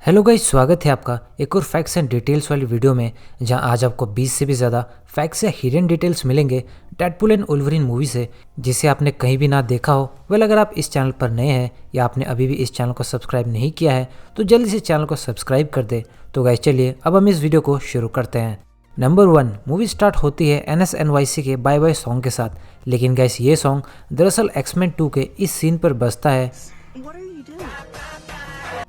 Hello guys, स्वागत है आपका एक और फैक्ट्स एंड डिटेल्स वाली वीडियो में, जहां आज आपको 20 से भी ज़्यादा फैक्ट्स या हिडन डिटेल्स मिलेंगे डेडपूल एंड वुल्वरीन मूवी से, जिसे आपने कहीं भी ना देखा हो। वेल, अगर आप इस चैनल पर नए हैं या आपने अभी भी इस चैनल को सब्सक्राइब नहीं किया है तो जल्दी से चैनल को सब्सक्राइब कर दे। तो गाइस चलिए अब हम इस वीडियो को शुरू करते हैं। नंबर 1, मूवी स्टार्ट होती है NSNYC के बाय बाय सॉन्ग के साथ, लेकिन गाइस ये सॉन्ग दरअसल एक्समैन 2 के इस सीन पर बजता है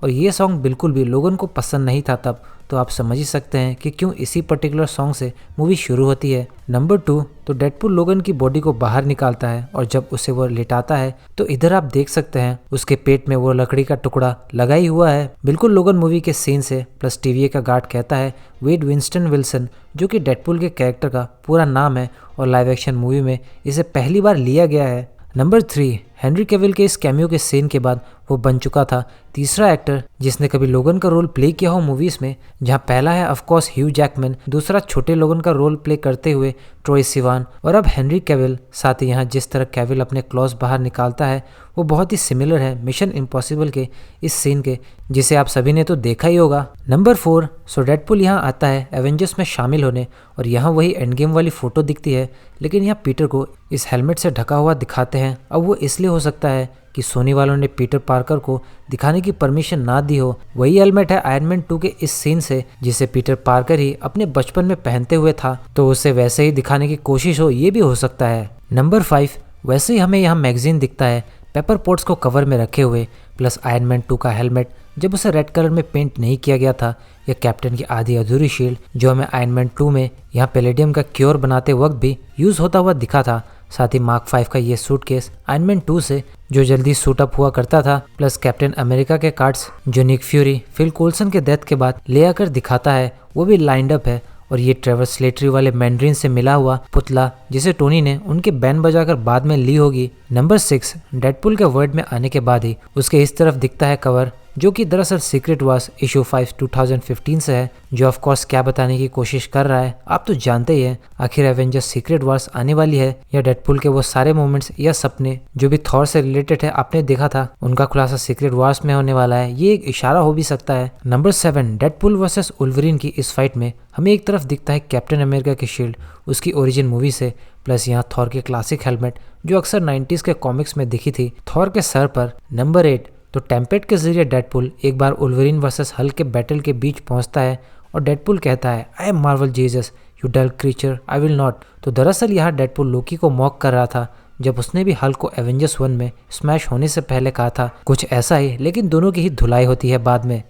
और ये सॉन्ग बिल्कुल भी लोगन को पसंद नहीं था तब, तो आप समझ ही सकते हैं कि क्यों इसी पर्टिकुलर सॉन्ग से मूवी शुरू होती है। नंबर 2, तो डेडपूल लोगन की बॉडी को बाहर निकालता है और जब उसे वो लेटाता है तो इधर आप देख सकते हैं उसके पेट में वो लकड़ी का टुकड़ा लगा ही हुआ है, बिल्कुल लोगन मूवी के सीन से। प्लस TVA का गार्ड कहता है वेड विंस्टन विल्सन, जो कि डेडपूल के कैरेक्टर का पूरा नाम है और लाइव एक्शन मूवी में इसे पहली बार लिया गया है। नंबर 3, हेनरी कैविल के इस कैमियो के सीन के बाद वो बन चुका था तीसरा एक्टर जिसने कभी लोगन का रोल प्ले किया हो मूवीज में, जहां पहला है ऑफ कोर्स ह्यू जैकमैन, दूसरा छोटे लोगन का रोल प्ले करते हुए ट्रोय सिवान, और अब हेनरी कैविल। साथ ही यहाँ जिस तरह कैविल अपने क्लॉज बाहर निकालता है वो बहुत ही सिमिलर है मिशन इम्पॉसिबल के इस सीन के, जिसे आप सभी ने तो देखा ही होगा। नंबर 4, सो डेडपूल यहाँ आता है एवेंजर्स में शामिल होने और यहाँ वही एंड गेम वाली फोटो दिखती है, लेकिन यहाँ पीटर को इस हेलमेट से ढका हुआ दिखाते हैं। अब वो इसलिए हो सकता है कि सोनी वालों ने पीटर पार्कर को दिखाने की परमिशन ना दी हो। वही हेलमेट है आयरन मैन 2 के इस सीन से, जिसे पीटर पार्कर ही अपने बचपन में पहनते हुए था, तो उसे वैसे ही दिखाने की कोशिश हो, ये भी हो सकता है। नंबर 5, वैसे ही हमें यहाँ मैगजीन दिखता है पेपर पोट्स को कवर में रखे हुए, प्लस आयरन मैन 2 का हेलमेट जब उसे रेड कलर में पेंट नहीं किया गया था, या कैप्टन की आधी अधूरी शील्ड जो हमें आयरन मैन 2 में यहाँ पैलेडियम का क्योर बनाते वक्त भी यूज होता हुआ दिखा था। साथ ही मार्क 5 का ये सूटकेस आयरन मैन 2 से जो जल्दी सूट अप हुआ करता था, प्लस कैप्टन अमेरिका के कार्ड्स जो निक फ्यूरी फिल कोल्सन के डेथ के बाद ले आकर दिखाता है, वो भी लाइंड अप है। और ये ट्रेवर स्लेटरी वाले मैंड्रीन से मिला हुआ पुतला जिसे टोनी ने उनके बैंड बजाकर बाद में ली होगी। नंबर 6, डेडपूल के वर्ड में आने के बाद ही उसके इस तरफ दिखता है कवर, जो कि दरअसल सीक्रेट वार्स इशू 5 2015 से है, जो ऑफ कोर्स क्या बताने की कोशिश कर रहा है आप तो जानते ही हैं। आखिर एवेंजर्स सीक्रेट वार्स आने वाली है या डेडपूल के वो सारे मोमेंट्स या सपने जो भी थॉर से रिलेटेड है आपने देखा था, उनका खुलासा सीक्रेट वार्स में होने वाला है, ये एक इशारा हो भी सकता है। नंबर 7, डेडपूल वर्सेस वुल्वरीन की इस फाइट में हमें एक तरफ दिखता है कैप्टन अमेरिका की शील्ड उसकी ओरिजिन मूवी से, प्लस यहाँ थॉर के क्लासिक हेलमेट जो अक्सर 90s के कॉमिक्स में दिखी थी थॉर के सर पर। नंबर 8, तो टेम्पेट के जरिए डेडपूल एक बार वुल्वरीन वर्सेस हल्क के बैटल के बीच पहुंचता है और डेडपूल कहता है I am Marvel Jesus you dull creature I will not. तो दरअसल यहाँ डेडपूल लोकी को मॉक कर रहा था जब उसने भी हल्क को एवेंजर्स 1 में स्मैश होने से पहले कहा था कुछ ऐसा ही, लेकिन दोनों की ही धुलाई होती है बाद में।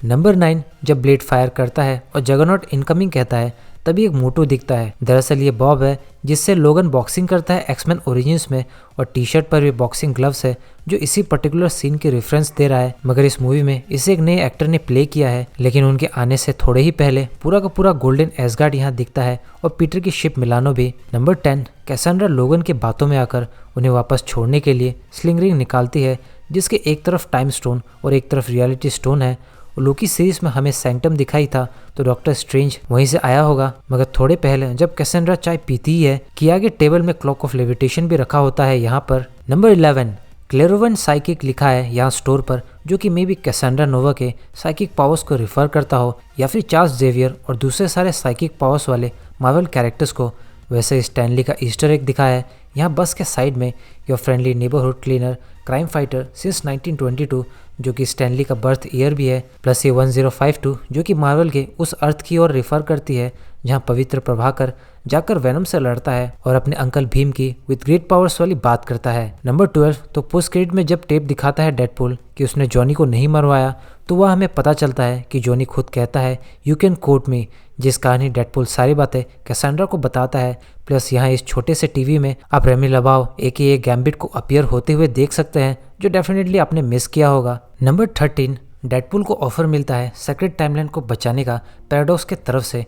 नंबर 9, जब ब्लेड फायर करता है और जगरनॉट इनकमिंग कहता है तभी एक मोटू दिखता है। दरअसल ये बॉब है जिससे लोगन बॉक्सिंग करता है एक्समैन ओरिजिन्स में, और टी शर्ट पर भी बॉक्सिंग ग्लव्स है जो इसी पर्टिकुलर सीन की रेफरेंस दे रहा है। मगर इस मूवी में इसे एक नए एक्टर ने प्ले किया है, लेकिन उनके आने से थोड़े ही पहले पूरा का पूरा गोल्डन एसगार्ड यहाँ दिखता है और पीटर की शिप मिलानो भी। नंबर 10, कैसेंड्रा लोगन के बातों में आकर उन्हें वापस छोड़ने के लिए स्लिंग रिंग निकालती है, जिसके एक तरफ टाइम स्टोन और एक तरफ रियलिटी स्टोन है। लोकी सीरीज में हमें सैंक्टम दिखाई था तो डॉक्टर स्ट्रेंज वहीं से आया होगा, मगर थोड़े पहले जब कैसेंड्रा चाय पीती ही है कि आगे टेबल में क्लॉक ऑफ लेविटेशन भी रखा होता है यहाँ पर। नंबर 11, क्लेरोवन साइकिक लिखा है यहाँ स्टोर पर, जो कि मे बी कैसेंड्रा नोवा के साइकिक पावर्स को रिफर करता हो या फिर चार्ल्स जेवियर और दूसरे सारे साइकिक पावर्स वाले मार्वल कैरेक्टर्स को। वैसे स्टैनली का ईस्टर एग दिखा है यहाँ बस के साइड में, your friendly neighbourhood cleaner crime fighter since 1922, जो कि स्टैनली का बर्थ ईयर भी है, प्लस ये 1052 जो कि मार्वल के उस अर्थ की ओर रेफर करती है जहां पवित्र प्रभाकर जाकर वेनम से लड़ता है और अपने अंकल भीम की विद ग्रेट पावर्स वाली बात करता है। नंबर 12, तो पोस्ट क्रेडिट में जब टेप दिखाता है डेडपूल कि उसने जॉनी को नहीं मरवाया, तो वह हमें पता चलता है कि जॉनी खुद कहता है यू कैन कोट मी, जिस कहानी डेडपूल सारी बातें कैसेंड्रा को बताता है। प्लस यहाँ इस छोटे से टीवी में आप रेमी लबाव AKA गैम्बिट को अपीयर होते हुए देख सकते हैं, जो डेफिनेटली आपने मिस किया होगा। नंबर 13, डेडपूल को ऑफर मिलता है सेक्रेट टाइमलाइन को बचाने का पैराडॉक्स के तरफ से,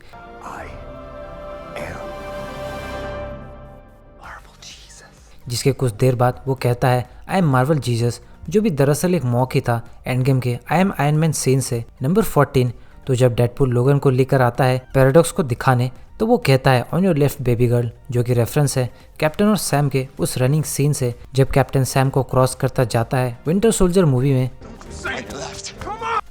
जिसके कुछ देर बाद वो कहता है आई एम मार्वल जीसस, जो भी दरअसल एक मॉक ही था एंड गेम के I am Iron Man scene से। नंबर 14, तो जब डेडपूल लोगन को लेकर आता है पैराडॉक्स को दिखाने तो वो कहता है on your left baby girl, जो कि रेफरेंस है कैप्टन और सैम के उस रनिंग सीन से जब कैप्टन सैम को क्रॉस करता जाता है विंटर सोल्जर मूवी में।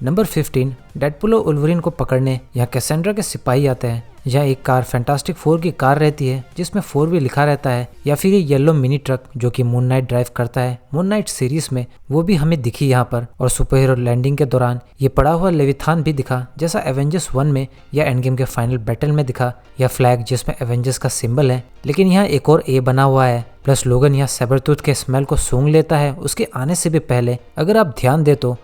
नंबर 15, डेडपुल और वुल्वरीन को पकड़ने यहाँ कैसेंड्रा के सिपाही आते हैं। यहाँ एक कार फैंटास्टिक 4 की कार रहती है जिसमें 4 भी लिखा रहता है, या फिर ये येलो मिनी ट्रक जो कि मून नाइट ड्राइव करता है मून नाइट सीरीज में, वो भी हमें दिखी यहाँ पर। और सुपर हीरो लैंडिंग के दौरान ये पड़ा हुआ लेविथान भी दिखा, जैसा एवेंजर्स 1 में या एंड गेम के फाइनल बैटल में दिखा, या फ्लैग जिसमें एवेंजर्स का सिंबल है, लेकिन यहाँ एक और ए बना हुआ है। प्लस लोगन यहाँ सैबरटूथ के स्मेल को सूंघ लेता है उसके आने से भी पहले। अगर आप ध्यान दे तो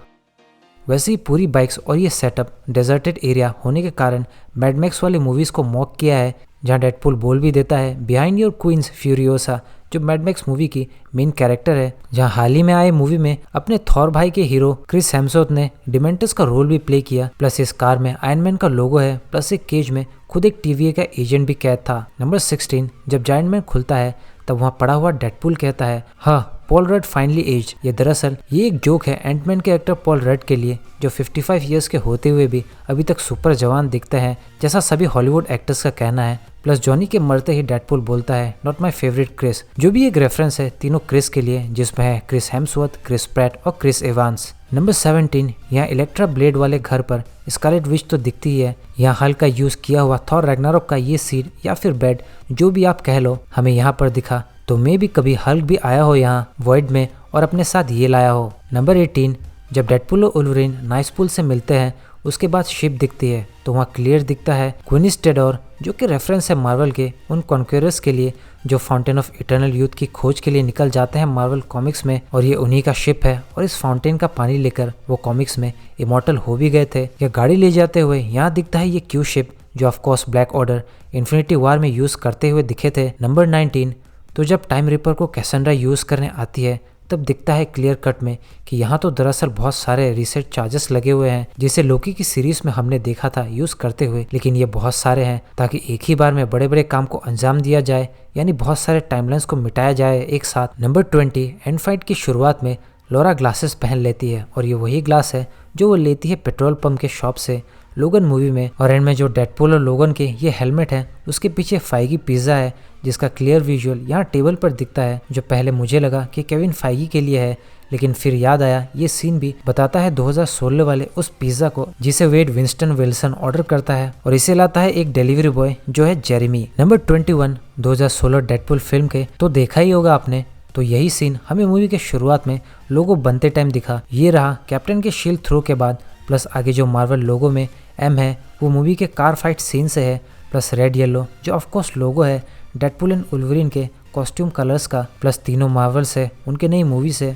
वैसे ही पूरी बाइक्स और ये सेटअप डेजर्टेड एरिया होने के कारण मैड मैक्स वाली मूवीज को मॉक किया है, जहाँ डेडपुल बोल भी देता है बिहाइंड योर क्वींस फ्यूरियोसा, जो मैड मैक्स मूवी की मेन कैरेक्टर है। जहाँ हाल ही में आए मूवी में अपने थॉर भाई के हीरो क्रिस हेम्सवर्थ ने डिमेंटस का रोल भी प्ले किया। प्लस इस कार में आयरन मैन का लोगो है, प्लस एक केज में खुद एक TVA का एजेंट भी कैद था। नंबर 16, जब जायंट मैन खुलता है तब वहाँ पड़ा हुआ डेडपुल कहता है हाँ पॉल रड फाइनली एज। ये दरअसल ये एक जोक है एंटमैन के एक्टर पॉल रड के लिए, जो 55 इयर्स के होते हुए भी अभी तक सुपर जवान दिखते हैं, जैसा सभी हॉलीवुड एक्टर्स का कहना है। प्लस जॉनी के मरते ही डेडपुल बोलता है नॉट माई फेवरेट क्रिस, जो भी एक रेफरेंस है तीनों क्रिस के लिए, जिसमें है क्रिस हेम्सवर्थ, क्रिस प्रैट और क्रिस एवांस। नंबर 17, यहाँ इलेक्ट्रा ब्लेड वाले घर पर स्कारलेट विच तो दिखती ही है। यहाँ हल्क का यूज किया हुआ थॉर रैग्नारोक का ये सीट या फिर बेड, जो भी आप कह लो, हमें यहाँ पर दिखा। तो मे भी कभी हल्क भी आया हो यहाँ वॉइड में और अपने साथ ये लाया हो। नंबर 18, जब डेडपुल और वुल्वरीन नाइस पुल से मिलते हैं उसके बाद शिप दिखती है, तो वहाँ क्लियर दिखता है क्विनिस टेडोर, जो कि रेफरेंस है मार्वल के उन कॉन्क्वेरर्स के लिए जो फाउंटेन ऑफ इटर्नल यूथ की खोज के लिए निकल जाते हैं मार्वल कॉमिक्स में, और ये उन्हीं का शिप है। और इस फाउंटेन का पानी लेकर वो कॉमिक्स में इमॉर्टल हो भी गए थे। या गाड़ी ले जाते हुए यहाँ दिखता है ये क्यू शिप, जो of course black order infinity war में यूज करते हुए दिखे थे। नंबर 19, तो जब टाइम रिपर को कैसेंड्रा यूज करने आती है तब दिखता है क्लियर कट में कि यहाँ तो दरअसल बहुत सारे रीसेट चार्जेस लगे हुए हैं, जिसे लोकी की सीरीज में हमने देखा था यूज करते हुए, लेकिन ये बहुत सारे हैं ताकि एक ही बार में बड़े बड़े काम को अंजाम दिया जाए, यानी बहुत सारे टाइमलाइंस को मिटाया जाए एक साथ। नंबर 20, एंड फाइट की शुरुआत में लोरा ग्लासेस पहन लेती है, और ये वही ग्लास है जो वो लेती है पेट्रोल पंप के शॉप से लोगन मूवी में। और एंड में जो डेडपुल और लोगन के ये हेलमेट है उसके पीछे फाइगी पिज्जा है, जिसका क्लियर विजुअल यहाँ टेबल पर दिखता है, जो पहले मुझे लगा कि केविन फाइगी के लिए है, लेकिन फिर याद आया ये सीन भी बताता है 2016 वाले उस पिज्जा को जिसे वेड विंस्टन विल्सन ऑर्डर करता है, और इसे लाता है एक डिलीवरी बॉय जो है जेरेमी। नंबर 21, 2016 डेडपुल फिल्म के तो देखा ही होगा आपने, तो यही सीन हमें मूवी के शुरुआत में लोगो बनते टाइम दिखा। ये रहा कैप्टन के शील्ड थ्रो के बाद, प्लस आगे जो मार्वल लोगो में एम है वो मूवी के कार फाइट सीन से है, प्लस रेड येलो जो ऑफकोर्स लोगो है डेडपुल एंड वुल्वरीन के कॉस्ट्यूम कलर्स का, प्लस तीनों मार्वल से उनके नई मूवी से।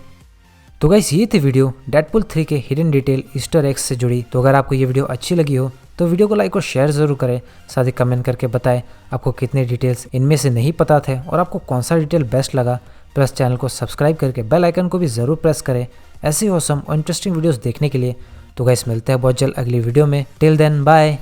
तो गाइस ये थी वीडियो डेडपुल 3 के हिडन डिटेल ईस्टर एग्स से जुड़ी। तो अगर आपको ये वीडियो अच्छी लगी हो तो वीडियो को लाइक और शेयर जरूर करें, साथ ही कमेंट करके बताएं आपको कितने डिटेल्स इनमें से नहीं पता थे और आपको कौन सा डिटेल बेस्ट लगा। प्लस चैनल को सब्सक्राइब करके बेल आइकन को भी ज़रूर प्रेस करें ऐसे ऑसम और इंटरेस्टिंग वीडियोस देखने के लिए। तो गाइस मिलते हैं बहुत जल्द अगली वीडियो में। Till then bye.